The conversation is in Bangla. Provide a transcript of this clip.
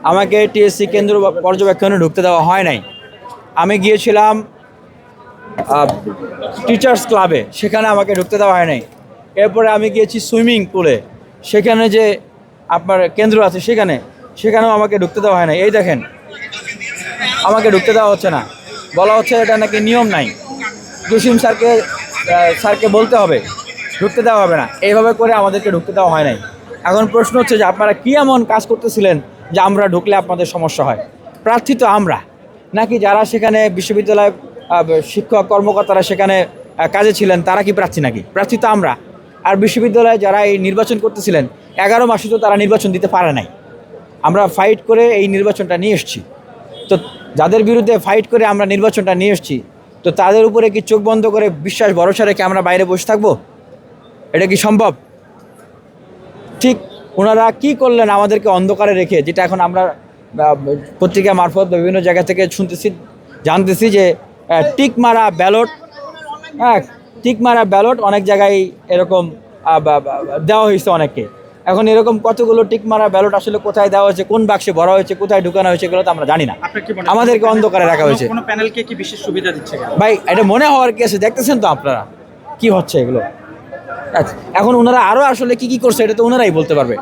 আমাকে টিএসসি কেন্দ্র পর্যবেক্ষণে ঢুকতে দেওয়া হয় নাই। আমি গিয়েছিলাম টিচার্স ক্লাবে, সেখানে আমাকে ঢুকতে দেওয়া হয় নাই। এরপরে আমি গিয়েছি সুইমিং পুলে, সেখানে যে আপনার কেন্দ্র আছে সেখানেও আমাকে ঢুকতে দেওয়া হয় নাই। এই দেখেন, আমাকে ঢুকতে দেওয়া হচ্ছে না, বলা হচ্ছে এটা নাকি নিয়ম নাই, জসিম স্যারকে বলতে হবে, ঢুকতে দেওয়া হবে না। এইভাবে করে আমাদেরকে ঢুকতে দেওয়া হয় নাই। এখন প্রশ্ন হচ্ছে যে আপনারা কী এমন কাজ করতেছিলেন যে আমরা ঢুকলে আপনাদের সমস্যা হয়? প্রার্থী তো আমরা, নাকি যারা সেখানে বিশ্ববিদ্যালয় শিক্ষক কর্মকর্তারা সেখানে কাজে ছিলেন তারা কি প্রার্থী? নাকি প্রার্থী তো আমরা। আর বিশ্ববিদ্যালয়ে যারা এই নির্বাচন করতেছিলেন 11 মাসে তো তারা নির্বাচন দিতে পারে নাই। আমরা ফাইট করে এই নির্বাচনটা নিয়ে এসেছি। তো যাদের বিরুদ্ধে ফাইট করে আমরা নির্বাচনটা নিয়ে এসেছি, তো তাদের উপরে কি চোখ বন্ধ করে বিশ্বাস ভরসা রেখে আমরা বাইরে বসে থাকবো? এটা কি সম্ভব? ঠিক ওনারা কি করলেন আমাদেরকে অন্ধকারে রেখে, যেটা এখন আমরা পত্রিকা মারফত বিভিন্ন জায়গা থেকে জানতেছি যে টিক মারা ব্যালট অনেক জায়গায় এরকম দেওয়া হয়েছে অনেককে। এখন এরকম কতগুলো টিক মারা ব্যালট আসলে কোথায় দেওয়া হয়েছে, কোন বাক্সে ভরা হয়েছে, কোথায় ঢুকানো হয়েছে, এগুলো তো আমরা জানি না। আমাদেরকে অন্ধকারে রাখা হয়েছে। কোনো প্যানেলকে কি বিশেষ সুবিধা দিচ্ছে? ভাই, এটা মনে হওয়ার কি আছে? দেখতেছেন তো আপনারা কি হচ্ছে এগুলো। আচ্ছা, এখন ওনারা আরও আসলে কি করছে এটা তো ওনারাই বলতে পারবে।